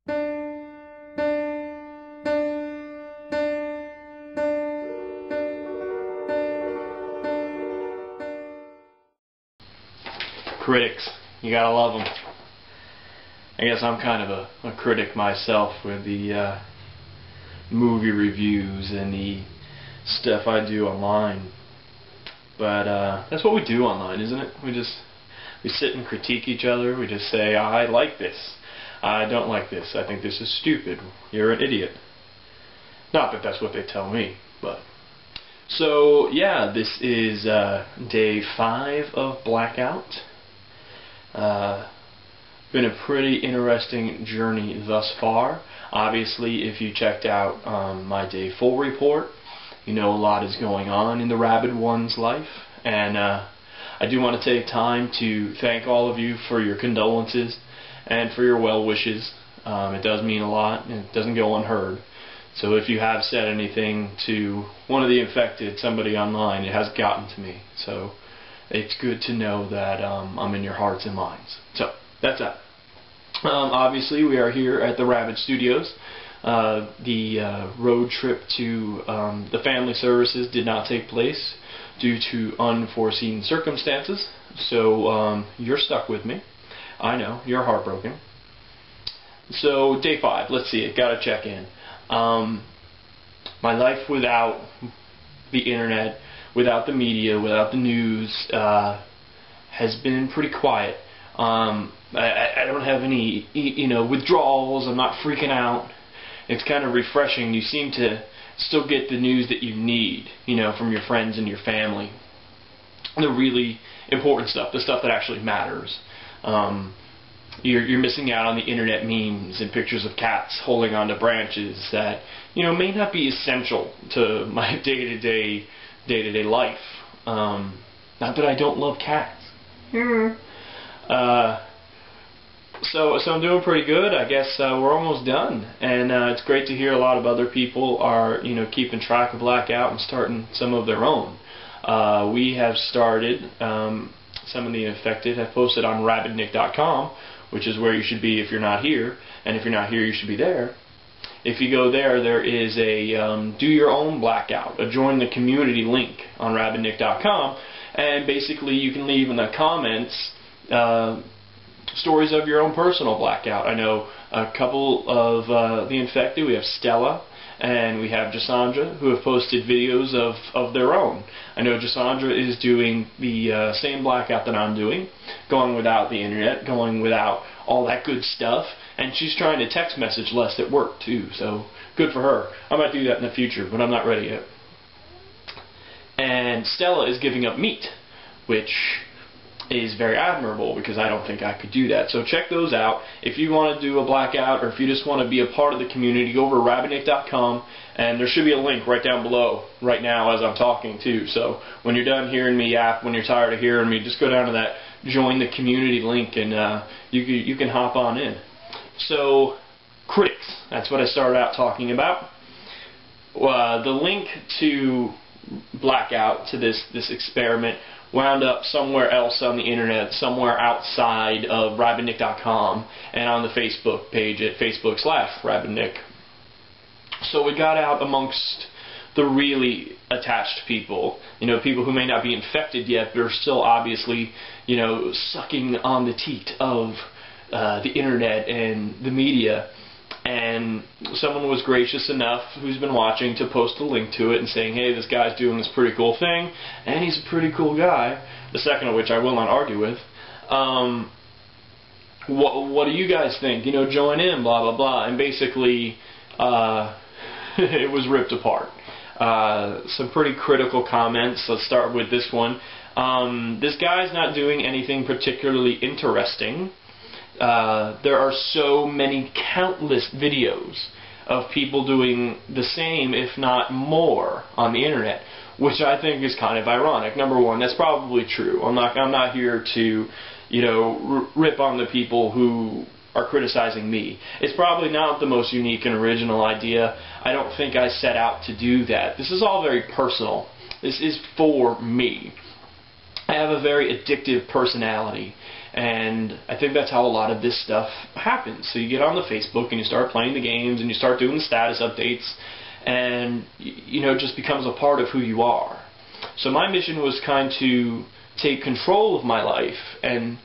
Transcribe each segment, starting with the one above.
Critics, you gotta love them. I guess I'm kind of a critic myself with the movie reviews and the stuff I do online. But that's what we do online, isn't it? We sit and critique each other. We just say, I like this. I don't like this. I think this is stupid. You're an idiot. Not that that's what they tell me, but... So, yeah, this is day 5 of Blackout. Been a pretty interesting journey thus far. Obviously, if you checked out my day 4 report, you know a lot is going on in the Rabid One's life. And I do want to take time to thank all of you for your condolences and for your well wishes. It does mean a lot, and it doesn't go unheard. So if you have said anything to one of the infected, somebody online, it has gotten to me. So it's good to know that I'm in your hearts and minds. So that's that. Obviously, we are here at the Rabid Studios. The road trip to the family services did not take place due to unforeseen circumstances. So you're stuck with me. I know, you're heartbroken. So day 5, let's see it, gotta check in. My life without the internet, without the media, without the news, has been pretty quiet. I don't have any, withdrawals. I'm not freaking out. It's kind of refreshing. You seem to still get the news that you need, from your friends and your family. The really important stuff, the stuff that actually matters. You're missing out on the internet memes and pictures of cats holding onto branches that, may not be essential to my day-to-day life. Not that I don't love cats. So I'm doing pretty good. I guess we're almost done, and it's great to hear a lot of other people are keeping track of Blackout and starting some of their own. We have started. Some of the infected have posted on rabidnick.com, which is where you should be if you're not here, and if you're not here, you should be there. If you go there, there is a do your own Blackout, a join the community link on rabidnick.com, and basically you can leave in the comments stories of your own personal Blackout. I know a couple of the infected. We have Stella and we have Jasandra, who have posted videos of their own. I know Jasandra is doing the same Blackout that I'm doing, going without the internet, going without all that good stuff, and she's trying to text message less at work too, so good for her. I might do that in the future, but I'm not ready yet. And Stella is giving up meat, which is very admirable because I don't think I could do that. So check those out. If you want to do a Blackout or if you just want to be a part of the community, go over to rabidnick.com, and there should be a link right down below right now as I'm talking too. So when you're done hearing me yap, when you're tired of hearing me, just go down to that join the community link and you can hop on in. So critics, that's what I started out talking about. The link to Blackout, to this experiment, wound up somewhere else on the internet, somewhere outside of rabidnick.com and on the Facebook page at Facebook/rabidnick. So it got out amongst the really attached people, people who may not be infected yet, but are still obviously, sucking on the teat of the internet and the media. And someone was gracious enough, who's been watching, to post a link to it and saying, hey, this guy's doing this pretty cool thing, and he's a pretty cool guy, the second of which I will not argue with. What do you guys think? Join in, blah, blah, blah. And basically, it was ripped apart. Some pretty critical comments. Let's start with this one. This guy's not doing anything particularly interesting. There are so many countless videos of people doing the same, if not more, on the internet, which I think is kind of ironic. Number one, that's probably true. I'm not here to, rip on the people who are criticizing me. It's probably not the most unique and original idea. I don't think I set out to do that. This is all very personal. This is for me. I have a very addictive personality, And I think that's how a lot of this stuff happens. So you get on the Facebook and you start playing the games and you start doing the status updates, and it just becomes a part of who you are. So my mission was kind to take control of my life and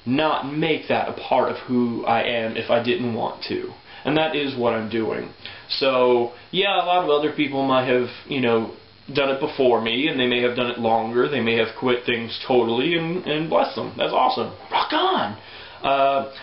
not make that a part of who I am if I didn't want to. And that is what I'm doing. So yeah, a lot of other people might have, done it before me, and they may have done it longer. They may have quit things totally, and bless them. That's awesome. Rock on!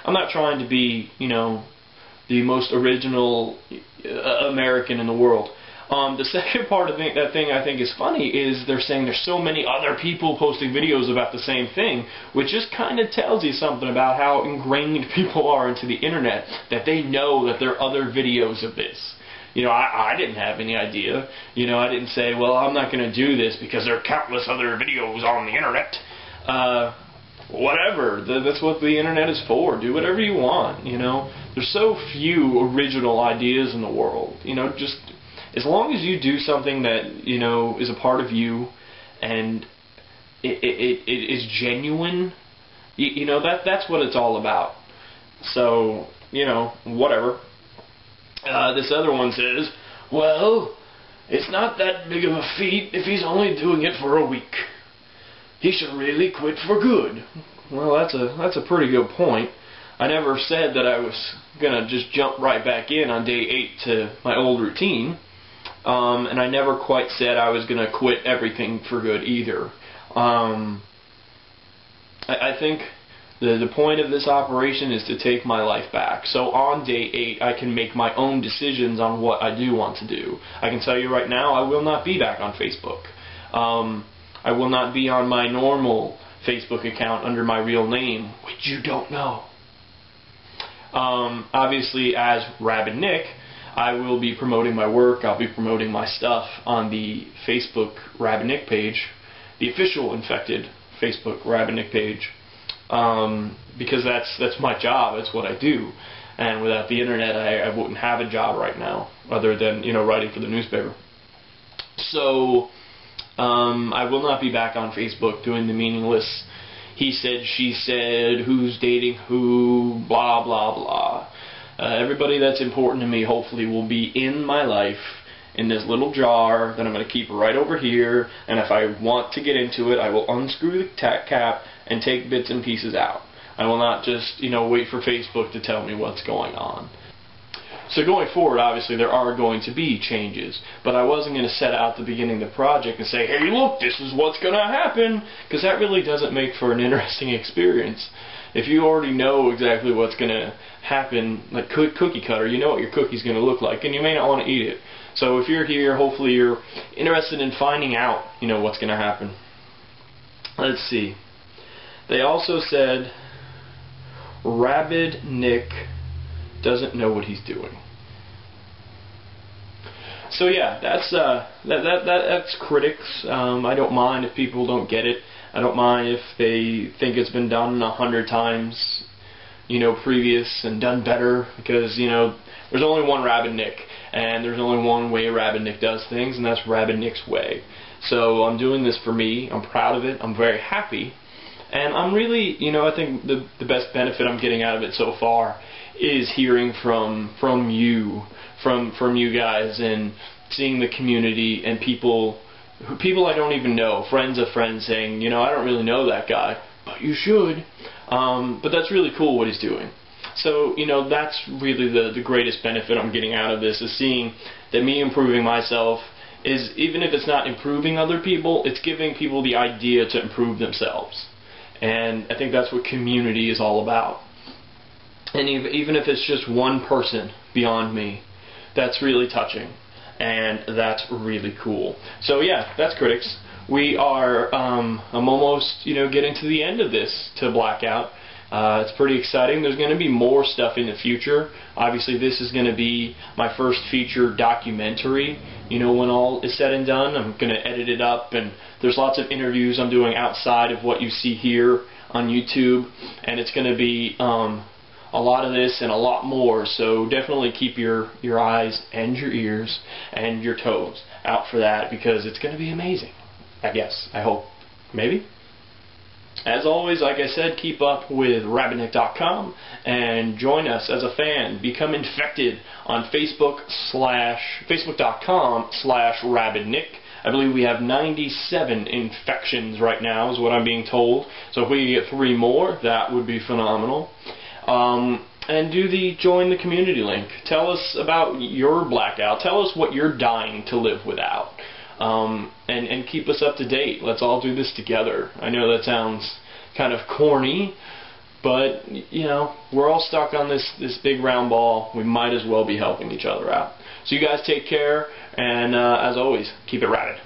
I'm not trying to be, the most original American in the world. The second part of that thing I think is funny is they're saying there's so many other people posting videos about the same thing, which just kind of tells you something about how ingrained people are into the internet, that they know that there are other videos of this. I didn't have any idea. I didn't say, well, I'm not going to do this because there are countless other videos on the internet. Whatever. That's what the internet is for. Do whatever you want. There's so few original ideas in the world. Just as long as you do something that is a part of you and it is genuine, that's what it's all about. So whatever. This other one says, well, it's not that big of a feat if he's only doing it for a week. He should really quit for good. Well, that's a pretty good point. I never said that I was gonna just jump right back in on day 8 to my old routine, and I never quite said I was gonna quit everything for good either. I think the point of this operation is to take my life back. So on day 8, I can make my own decisions on what I do want to do. I can tell you right now, I will not be back on Facebook. I will not be on my normal Facebook account under my real name, which you don't know. Obviously, as Rabid Nick, I will be promoting my work. I'll be promoting my stuff on the Facebook Rabid Nick page, the official infected Facebook Rabid Nick page. Because that's my job, that's what I do, and without the internet I wouldn't have a job right now other than writing for the newspaper. So I will not be back on Facebook doing the meaningless he said, she said, who's dating who, blah blah blah. Everybody that's important to me hopefully will be in my life in this little jar that I'm going to keep right over here, and if I want to get into it, I will unscrew the cap and take bits and pieces out. I will not just, wait for Facebook to tell me what's going on. So going forward, obviously, there are going to be changes, but I wasn't going to set out the beginning of the project and say, hey, look, this is what's going to happen, because that really doesn't make for an interesting experience. If you already know exactly what's going to happen, like cookie cutter, you know what your cookie's going to look like, and you may not want to eat it. So if you're here, hopefully you're interested in finding out, what's going to happen. Let's see. They also said, Rabid Nick doesn't know what he's doing. So yeah, that's critics. I don't mind if people don't get it. I don't mind if they think it's been done 100 times, previous and done better, because there's only one Rabid Nick, and there's only one way Rabid Nick does things, and that's Rabid Nick's way. So I'm doing this for me. I'm proud of it. I'm very happy. And I'm really, I think the best benefit I'm getting out of it so far is hearing from you guys, and seeing the community and people I don't even know, friends of friends saying, I don't really know that guy, but you should. But that's really cool what he's doing. So, that's really the greatest benefit I'm getting out of this, is seeing that me improving myself is, even if it's not improving other people, it's giving people the idea to improve themselves. And I think that's what community is all about. And even if it's just one person beyond me, that's really touching. And that's really cool. So yeah, that's critics. We are, I'm almost, getting to the end of this, to Blackout. It's pretty exciting. There's going to be more stuff in the future. Obviously, this is going to be my first feature documentary. When all is said and done, I'm going to edit it up, and there's lots of interviews I'm doing outside of what you see here on YouTube, and it's going to be a lot of this and a lot more. So definitely keep your eyes and your ears and your toes out for that, because it's going to be amazing. I guess. I hope. Maybe. As always, like I said, keep up with rabbitnick.com and join us as a fan. Become infected on facebook.com/rabbitnick. I believe we have 97 infections right now, is what I'm being told. So if we get 3 more, that would be phenomenal. And do the join the community link. Tell us about your blackout. Tell us what you're dying to live without. And keep us up to date. Let's all do this together. I know that sounds kind of corny, but you know, we're all stuck on this big round ball. We might as well be helping each other out. So you guys take care, and as always, keep it rabid.